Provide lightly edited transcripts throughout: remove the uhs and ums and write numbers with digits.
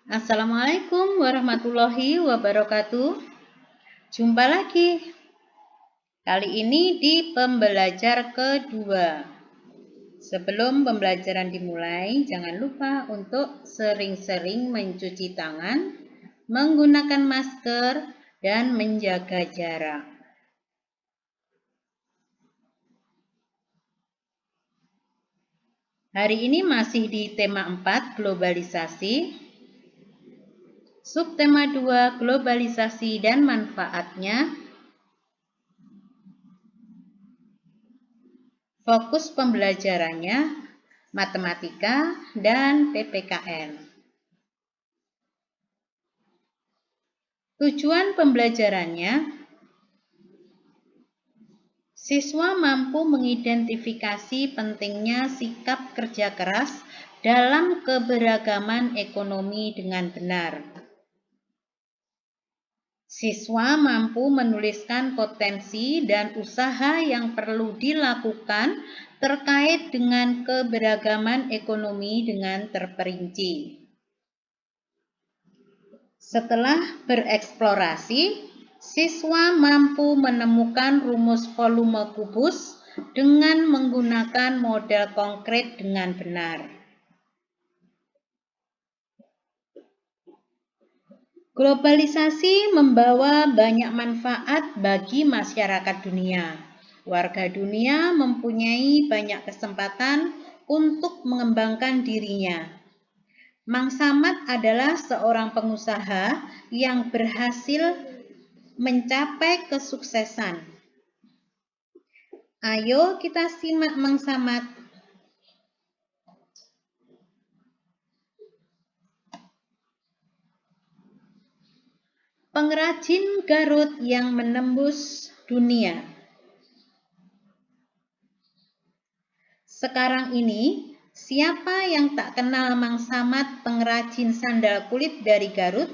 Assalamualaikum warahmatullahi wabarakatuh. Jumpa lagi. Kali ini di pembelajar kedua. Sebelum pembelajaran dimulai, jangan lupa untuk sering-sering mencuci tangan, menggunakan masker, dan menjaga jarak. Hari ini masih di tema 4, globalisasi. Subtema 2, globalisasi dan manfaatnya. Fokus pembelajarannya matematika dan PPKN. Tujuan pembelajarannya, siswa mampu mengidentifikasi pentingnya sikap kerja keras dalam keberagaman ekonomi dengan benar. Siswa mampu menuliskan potensi dan usaha yang perlu dilakukan terkait dengan keberagaman ekonomi dengan terperinci. Setelah bereksplorasi, siswa mampu menemukan rumus volume kubus dengan menggunakan model konkret dengan benar. Globalisasi membawa banyak manfaat bagi masyarakat dunia. Warga dunia mempunyai banyak kesempatan untuk mengembangkan dirinya. Mang Samad adalah seorang pengusaha yang berhasil mencapai kesuksesan. Ayo kita simak Mang Samad. Pengrajin Garut yang menembus dunia. Sekarang ini, siapa yang tak kenal Mang Samad, pengrajin sandal kulit dari Garut?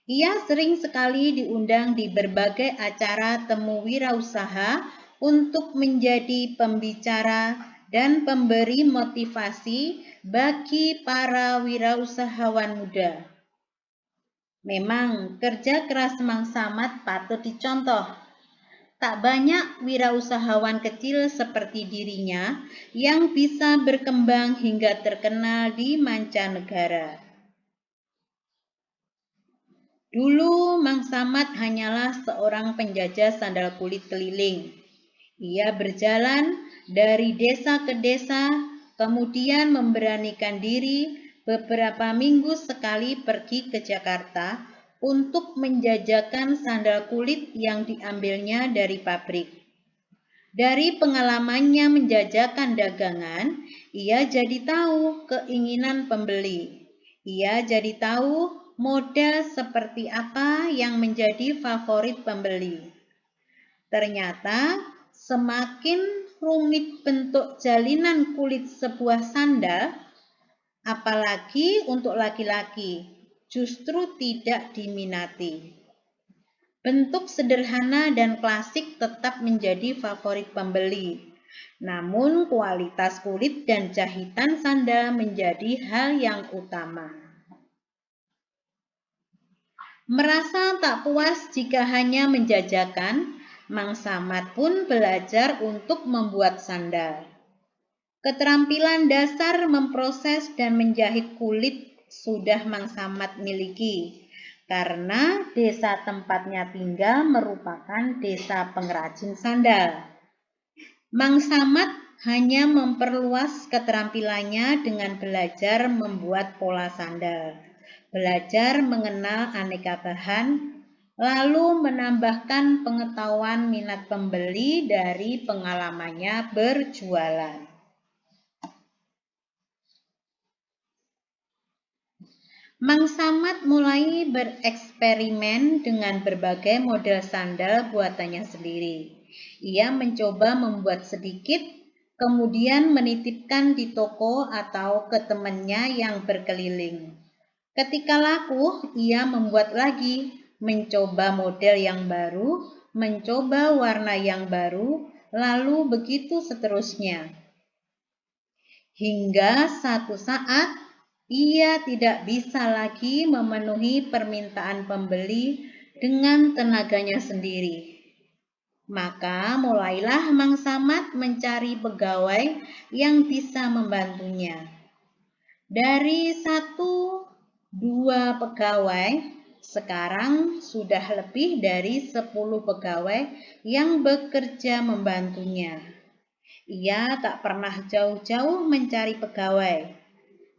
Ia sering sekali diundang di berbagai acara temu wirausaha untuk menjadi pembicara dan pemberi motivasi bagi para wirausahawan muda. Memang kerja keras Mang Samad patut dicontoh. Tak banyak wirausahawan kecil seperti dirinya yang bisa berkembang hingga terkenal di mancanegara. Dulu Mang Samad hanyalah seorang penjajah sandal kulit keliling. Ia berjalan dari desa ke desa, kemudian memberanikan diri beberapa minggu sekali pergi ke Jakarta untuk menjajakan sandal kulit yang diambilnya dari pabrik. Dari pengalamannya menjajakan dagangan, ia jadi tahu keinginan pembeli. Ia jadi tahu model seperti apa yang menjadi favorit pembeli. Ternyata semakin rumit bentuk jalinan kulit sebuah sandal, apalagi untuk laki-laki, justru tidak diminati. Bentuk sederhana dan klasik tetap menjadi favorit pembeli. Namun kualitas kulit dan jahitan sandal menjadi hal yang utama. Merasa tak puas jika hanya menjajakan, Mang Samad pun belajar untuk membuat sandal. Keterampilan dasar memproses dan menjahit kulit sudah Mang Samad miliki, karena desa tempatnya tinggal merupakan desa pengrajin sandal. Mang Samad hanya memperluas keterampilannya dengan belajar membuat pola sandal, belajar mengenal aneka bahan, lalu menambahkan pengetahuan minat pembeli dari pengalamannya berjualan. Mang Samad mulai bereksperimen dengan berbagai model sandal buatannya sendiri. Ia mencoba membuat sedikit, kemudian menitipkan di toko atau ke temannya yang berkeliling. Ketika laku, ia membuat lagi, mencoba model yang baru, mencoba warna yang baru, lalu begitu seterusnya. Hingga satu saat Ia tidak bisa lagi memenuhi permintaan pembeli dengan tenaganya sendiri. Maka mulailah Mang Samad mencari pegawai yang bisa membantunya. Dari 1-2 pegawai, sekarang sudah lebih dari 10 pegawai yang bekerja membantunya. Ia tak pernah jauh-jauh mencari pegawai,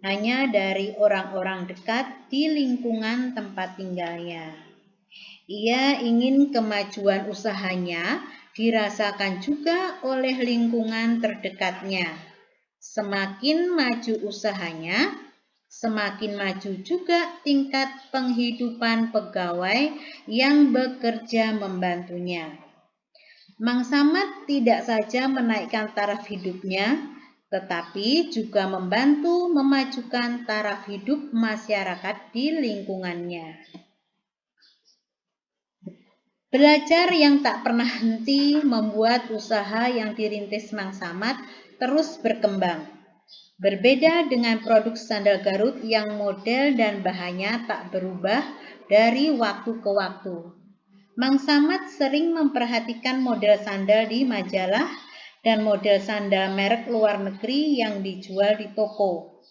hanya dari orang-orang dekat di lingkungan tempat tinggalnya. Ia ingin kemajuan usahanya dirasakan juga oleh lingkungan terdekatnya. Semakin maju usahanya, semakin maju juga tingkat penghidupan pegawai yang bekerja membantunya. Mang Samad tidak saja menaikkan taraf hidupnya, tetapi juga membantu memajukan taraf hidup masyarakat di lingkungannya. Belajar yang tak pernah henti membuat usaha yang dirintis Mang Samad terus berkembang. Berbeda dengan produk sandal Garut yang model dan bahannya tak berubah dari waktu ke waktu. Mang Samad sering memperhatikan model sandal di majalah dan model sandal merek luar negeri yang dijual di toko.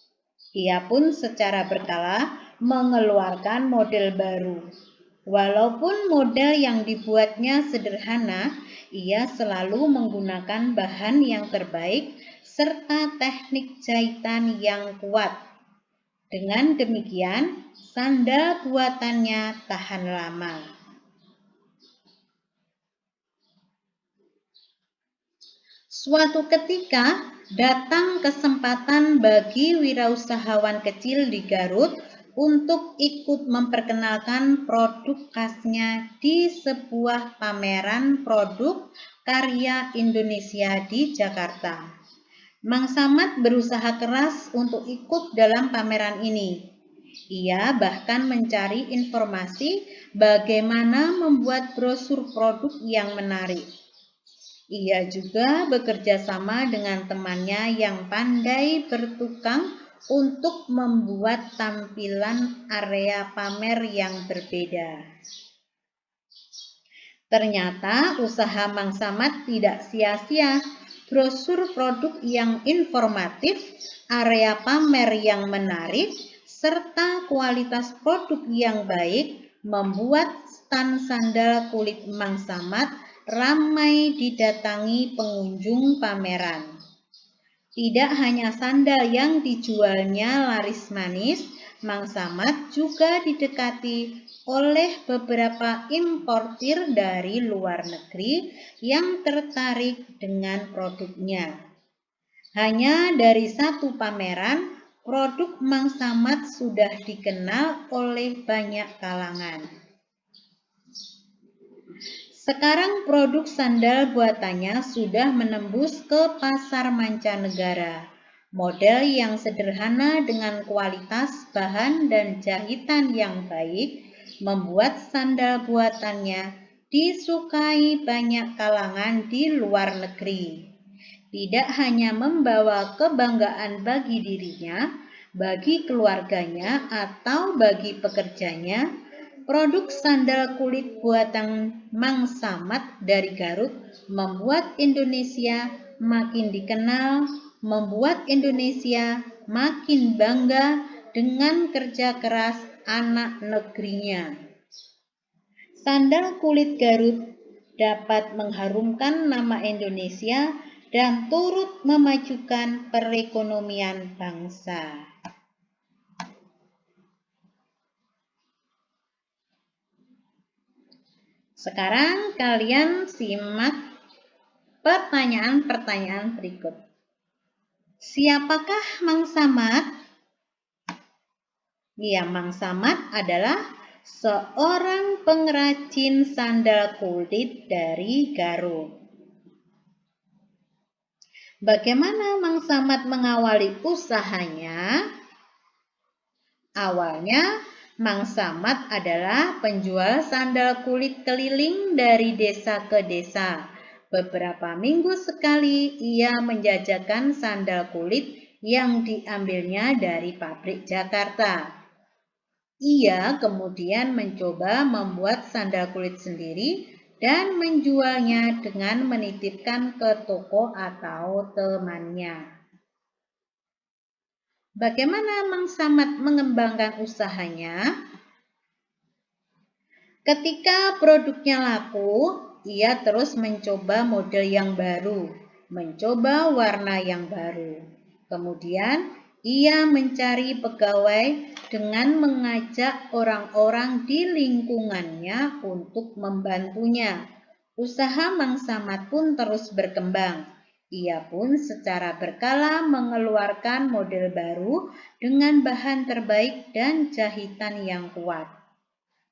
Ia pun secara berkala mengeluarkan model baru. Walaupun model yang dibuatnya sederhana, ia selalu menggunakan bahan yang terbaik serta teknik jahitan yang kuat. Dengan demikian, sandal buatannya tahan lama. Suatu ketika, datang kesempatan bagi wirausahawan kecil di Garut untuk ikut memperkenalkan produk khasnya di sebuah pameran produk karya Indonesia di Jakarta. Mang Samad berusaha keras untuk ikut dalam pameran ini. Ia bahkan mencari informasi bagaimana membuat brosur produk yang menarik. Ia juga bekerja sama dengan temannya yang pandai bertukang untuk membuat tampilan area pamer yang berbeda. Ternyata usaha Mang Samad tidak sia-sia. Brosur produk yang informatif, area pamer yang menarik, serta kualitas produk yang baik membuat stand sandal kulit Mang Samad ramai didatangi pengunjung pameran. Tidak hanya sandal yang dijualnya laris manis, Mang Samad juga didekati oleh beberapa importir dari luar negeri yang tertarik dengan produknya. Hanya dari satu pameran, produk Mang Samad sudah dikenal oleh banyak kalangan. Sekarang produk sandal buatannya sudah menembus ke pasar mancanegara. Model yang sederhana dengan kualitas bahan dan jahitan yang baik membuat sandal buatannya disukai banyak kalangan di luar negeri. Tidak hanya membawa kebanggaan bagi dirinya, bagi keluarganya, atau bagi pekerjanya, produk sandal kulit buatan Mang Samad dari Garut membuat Indonesia makin dikenal, membuat Indonesia makin bangga dengan kerja keras anak negerinya. Sandal kulit Garut dapat mengharumkan nama Indonesia dan turut memajukan perekonomian bangsa. Sekarang kalian simak pertanyaan-pertanyaan berikut. Siapakah Mang Samad? Ya, Mang Samad adalah seorang pengrajin sandal kulit dari Garut. Bagaimana Mang Samad mengawali usahanya? Awalnya, Mang Samad adalah penjual sandal kulit keliling dari desa ke desa. Beberapa minggu sekali ia menjajakan sandal kulit yang diambilnya dari pabrik Jakarta. Ia kemudian mencoba membuat sandal kulit sendiri dan menjualnya dengan menitipkan ke toko atau temannya. Bagaimana Mang Samad mengembangkan usahanya? Ketika produknya laku, ia terus mencoba model yang baru, mencoba warna yang baru. Kemudian, ia mencari pegawai dengan mengajak orang-orang di lingkungannya untuk membantunya. Usaha Mang Samad pun terus berkembang. Ia pun secara berkala mengeluarkan model baru dengan bahan terbaik dan jahitan yang kuat.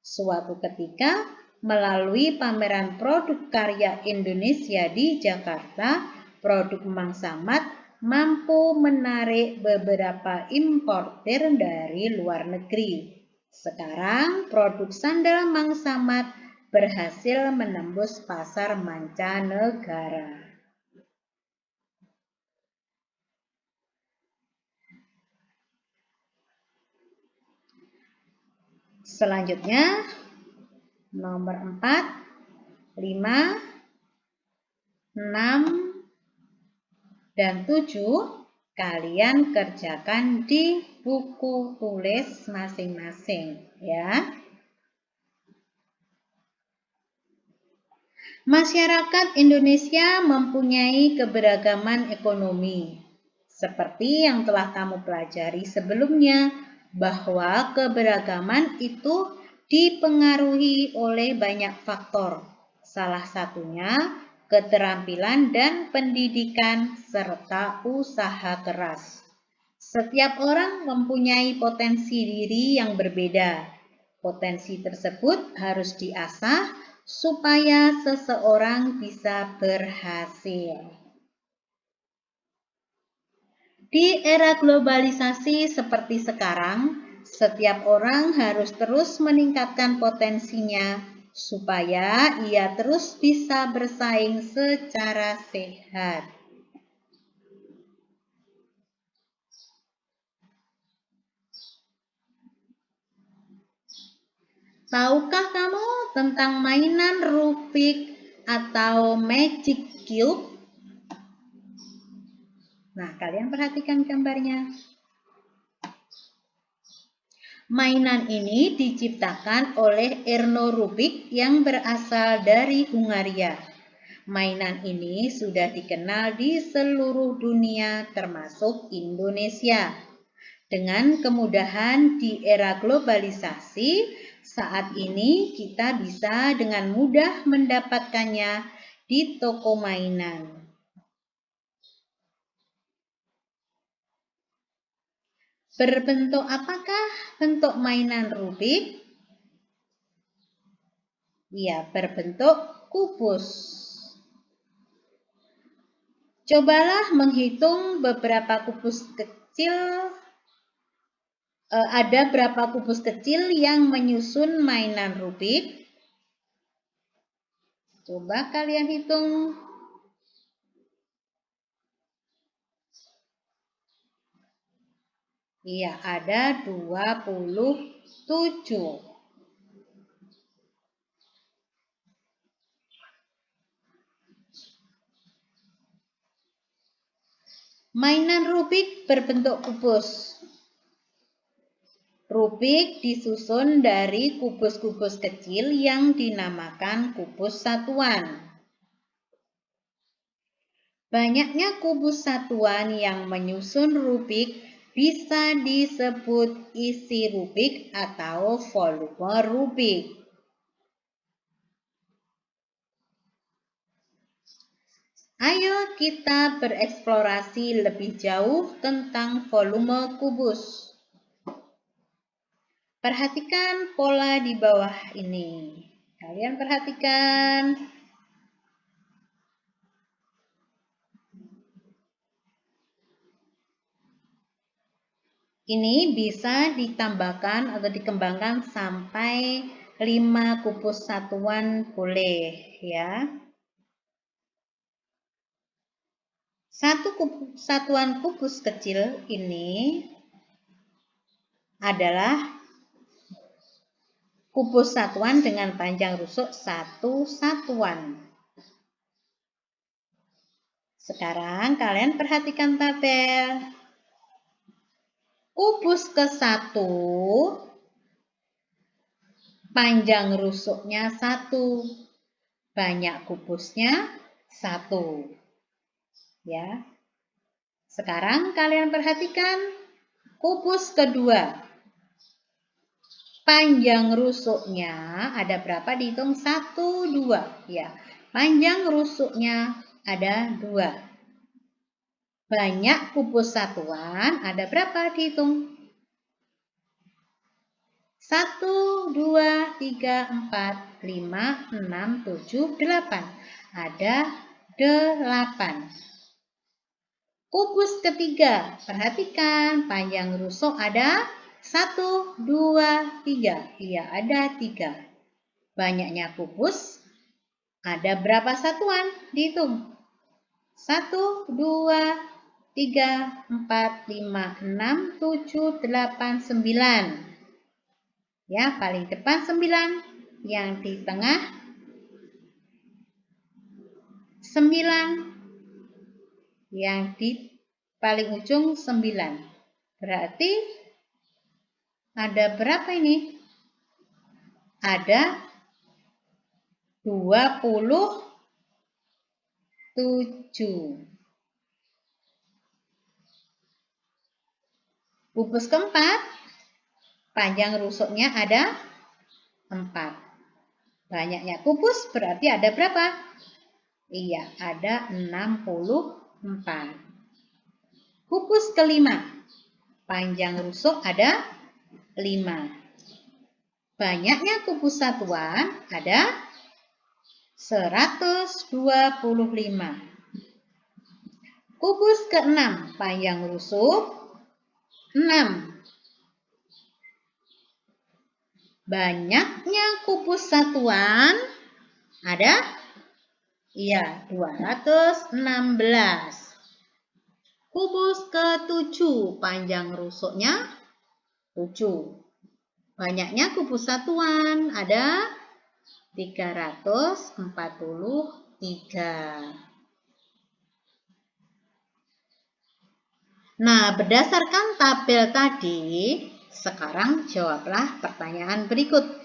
Suatu ketika, melalui pameran produk karya Indonesia di Jakarta, produk Mang Samad mampu menarik beberapa importir dari luar negeri. Sekarang, produk sandal Mang Samad berhasil menembus pasar mancanegara. Selanjutnya, nomor 4, 5, 6, dan 7 kalian kerjakan di buku tulis masing-masing ya. Masyarakat Indonesia mempunyai keberagaman ekonomi. Seperti yang telah kamu pelajari sebelumnya, bahwa keberagaman itu dipengaruhi oleh banyak faktor. Salah satunya keterampilan dan pendidikan serta usaha keras. Setiap orang mempunyai potensi diri yang berbeda. Potensi tersebut harus diasah supaya seseorang bisa berhasil. Di era globalisasi seperti sekarang, setiap orang harus terus meningkatkan potensinya supaya ia terus bisa bersaing secara sehat. Tahukah kamu tentang mainan Rubik atau Magic Cube? Nah, kalian perhatikan gambarnya. Mainan ini diciptakan oleh Erno Rubik yang berasal dari Hungaria. Mainan ini sudah dikenal di seluruh dunia termasuk Indonesia. Dengan kemudahan di era globalisasi, saat ini kita bisa dengan mudah mendapatkannya di toko mainan. Berbentuk apakah bentuk mainan Rubik? Ya, berbentuk kubus. Cobalah menghitung beberapa kubus kecil. Ada berapa kubus kecil yang menyusun mainan Rubik? Coba kalian hitung. Iya, ada 27. Mainan Rubik berbentuk kubus. Rubik disusun dari kubus-kubus kecil yang dinamakan kubus satuan. Banyaknya kubus satuan yang menyusun Rubik bisa disebut isi Rubik atau volume Rubik. Ayo kita bereksplorasi lebih jauh tentang volume kubus. Perhatikan pola di bawah ini. Kalian perhatikan. Ini bisa ditambahkan atau dikembangkan sampai 5 kubus satuan boleh ya. Satuan kubus kecil ini adalah kubus satuan dengan panjang rusuk 1 satuan. Sekarang kalian perhatikan tabel. Kubus ke-1 panjang rusuknya 1, banyak kubusnya 1. Ya. Sekarang kalian perhatikan kubus kedua. Panjang rusuknya ada berapa? Dihitung 1, 2. Ya. Panjang rusuknya ada 2. Banyak kubus satuan ada berapa? Dihitung. 1, 2, 3, 4, 5, 6, 7, 8. Ada 8. Kubus ketiga, perhatikan panjang rusuk ada 1, 2, 3. Iya, ada 3. Banyaknya kubus ada berapa satuan? Dihitung. 1, 2, 3, 4, 5, 6, 7, 8, 9. Ya, paling depan 9. Yang di tengah 9. Yang di paling ujung 9. Berarti ada berapa ini? Ada 27. Kubus keempat, panjang rusuknya ada 4. Banyaknya kubus berarti ada berapa? Iya, ada 64. Kubus kelima, panjang rusuk ada 5. Banyaknya kubus satuan ada 125. Kubus keenam, panjang rusuk 6. Banyaknya kubus satuan ada 216. Kubus ke-7, panjang rusuknya 7. Banyaknya kubus satuan ada 343. Nah, berdasarkan tabel tadi, sekarang jawablah pertanyaan berikut.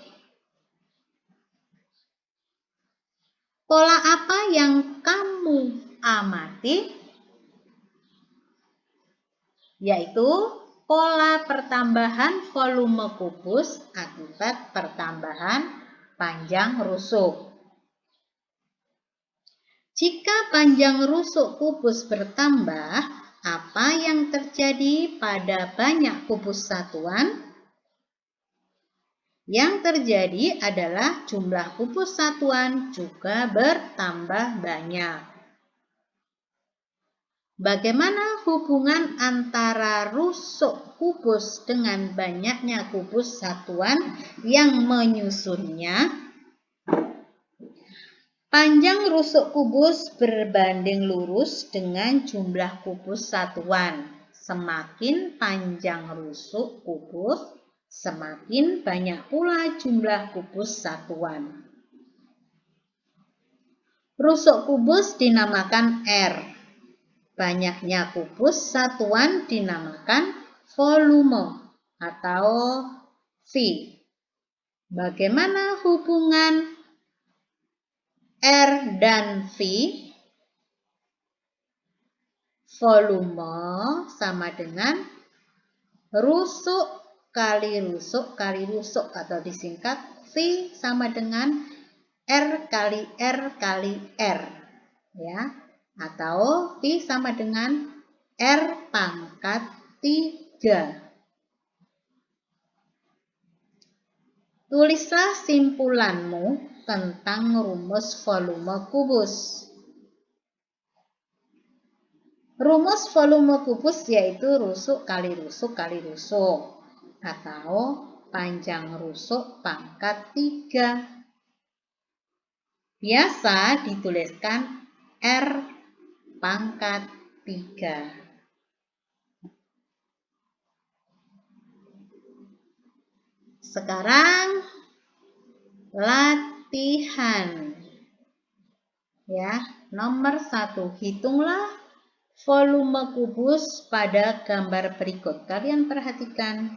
Pola apa yang kamu amati? Yaitu pola pertambahan volume kubus akibat pertambahan panjang rusuk. Jika panjang rusuk kubus bertambah, apa yang terjadi pada banyak kubus satuan? Yang terjadi adalah jumlah kubus satuan juga bertambah banyak. Bagaimana hubungan antara rusuk kubus dengan banyaknya kubus satuan yang menyusunnya? Panjang rusuk kubus berbanding lurus dengan jumlah kubus satuan. Semakin panjang rusuk kubus, semakin banyak pula jumlah kubus satuan. Rusuk kubus dinamakan R. Banyaknya kubus satuan dinamakan volume atau V. Bagaimana hubungan R dan V? Volume sama dengan rusuk kali rusuk atau disingkat V sama dengan R kali R kali R. Ya. Atau V sama dengan R pangkat 3. Tulislah simpulanmu tentang rumus volume kubus. Rumus volume kubus yaitu rusuk kali rusuk kali rusuk. Atau panjang rusuk pangkat 3. Biasa dituliskan R pangkat 3. Sekarang latihan. Ya, nomor 1, hitunglah volume kubus pada gambar berikut. Kalian perhatikan.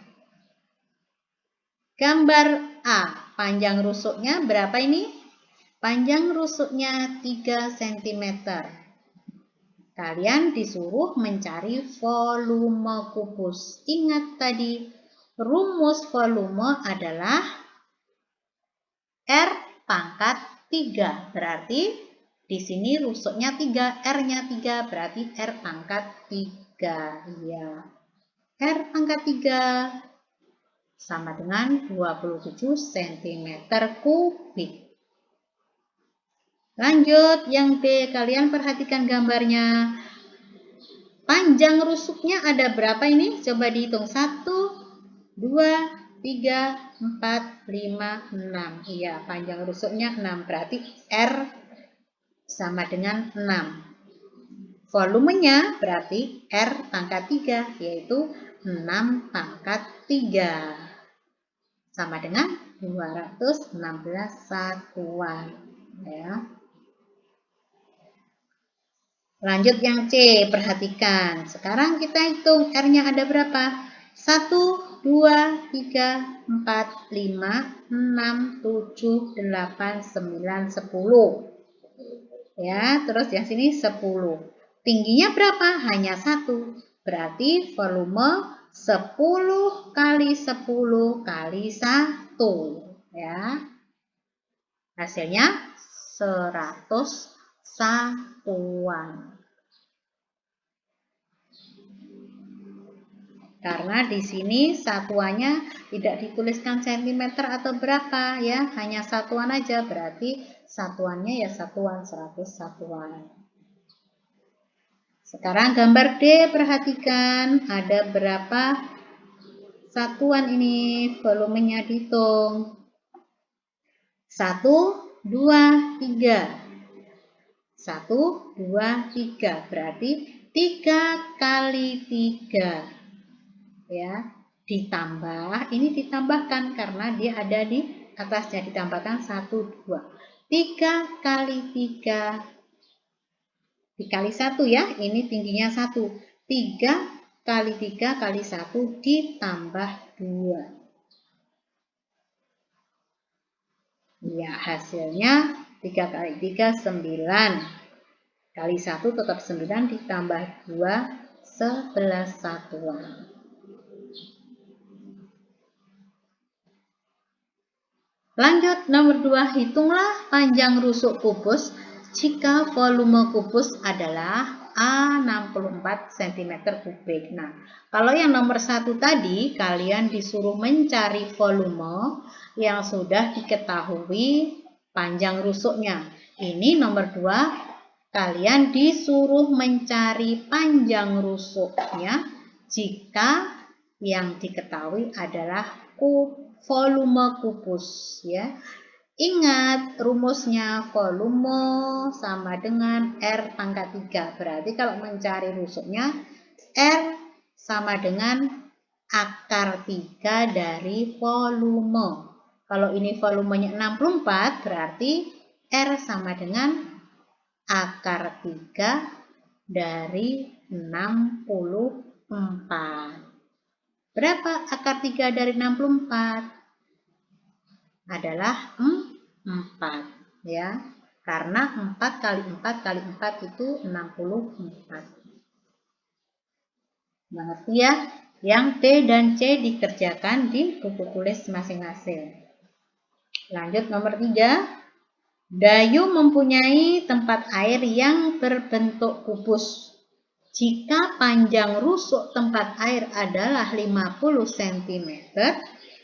Gambar A, panjang rusuknya berapa ini? Panjang rusuknya 3 cm. Kalian disuruh mencari volume kubus. Ingat tadi, rumus volume adalah R pangkat 3. Berarti di sini rusuknya 3, R-nya 3, berarti R pangkat 3. Ya. R pangkat 3 sama dengan 27 cm kubik. Lanjut, yang B, kalian perhatikan gambarnya. Panjang rusuknya ada berapa ini? Coba dihitung. 1, 2, 3, 4, 5, 6. Iya, panjang rusuknya 6. Berarti R sama dengan 6. Volumenya berarti R pangkat 3, yaitu 6 pangkat 3. Sama dengan 216 satuan. Ya. Lanjut yang C, perhatikan. Sekarang kita hitung R-nya ada berapa? 1, 2, 3, 4, 5, 6, 7, 8, 9, 10. Ya, terus yang sini 10. Tingginya berapa? Hanya 1. Berarti volume 10 kali 10 kali 1. Ya. Hasilnya 100 satuan. Karena di sini satuannya tidak dituliskan cm atau berapa ya, hanya satuan aja, berarti satuannya ya satuan, 100 satuan. Sekarang gambar D, perhatikan ada berapa satuan ini, volumenya dihitung. 1, 2, 3. 1, 2, 3, berarti 3 kali 3. Ya, ditambah, ini ditambahkan karena dia ada di atasnya, ditambahkan 1, 2. 3 kali 3 dikali 1 ya, ini tingginya 1. 3 kali 3 kali 1 ditambah 2. Ya, hasilnya 3 kali 3, 9. Kali 1 tetap 9 ditambah 2, 11 satuan. Lanjut, nomor 2, hitunglah panjang rusuk kubus jika volume kubus adalah A64 cm kubik. Nah, kalau yang nomor 1 tadi, kalian disuruh mencari volume yang sudah diketahui panjang rusuknya. Ini nomor 2, kalian disuruh mencari panjang rusuknya jika yang diketahui adalah volume kubus ya. Ingat rumusnya, volume sama dengan R pangkat 3. Berarti kalau mencari rusuknya, R sama dengan akar 3 dari volume. Kalau ini volumenya 64, berarti R sama dengan akar 3 dari 64. Berapa akar 3 dari 64? Adalah 4 ya. Karena 4 kali 4 kali 4 itu 64. Mengerti ya? Yang D dan C dikerjakan di buku tulis masing-masing. Lanjut nomor 3. Dayu mempunyai tempat air yang berbentuk kubus. Jika panjang rusuk tempat air adalah 50 cm,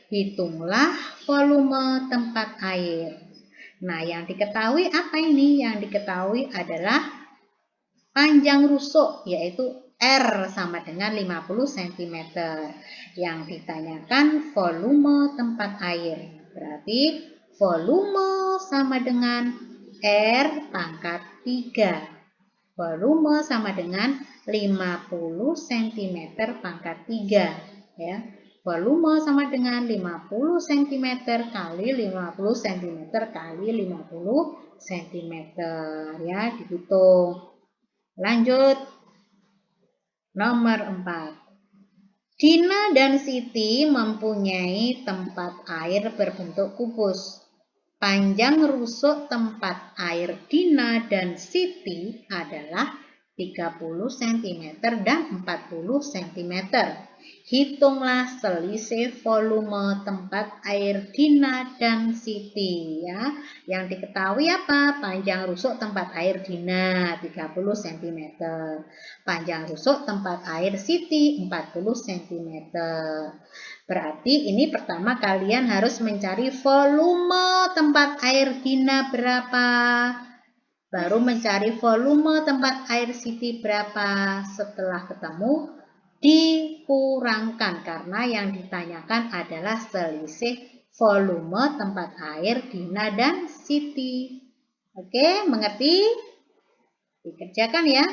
hitunglah volume tempat air. Nah, yang diketahui apa ini? Yang diketahui adalah panjang rusuk, yaitu R sama dengan 50 cm. Yang ditanyakan volume tempat air. Berarti volume sama dengan R pangkat 3. Volume sama dengan 50 cm pangkat 3. Ya. Volume sama dengan 50 cm kali 50 cm kali 50 cm. Ya, dihitung. Lanjut. Nomor 4. Dina dan Siti mempunyai tempat air berbentuk kubus. Panjang rusuk tempat air Dina dan Siti adalah 30 cm dan 40 cm. Hitunglah selisih volume tempat air Dina dan Siti. Ya. Yang diketahui apa? Panjang rusuk tempat air Dina 30 cm. Panjang rusuk tempat air Siti 40 cm. Berarti ini pertama kalian harus mencari volume tempat air Dina berapa. Baru mencari volume tempat air Siti berapa. Setelah ketemu, dikurangkan. Karena yang ditanyakan adalah selisih volume tempat air Dina dan Siti. Oke, mengerti? Dikerjakan ya.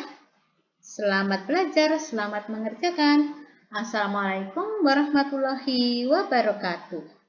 Selamat belajar, selamat mengerjakan. Assalamualaikum warahmatullahi wabarakatuh.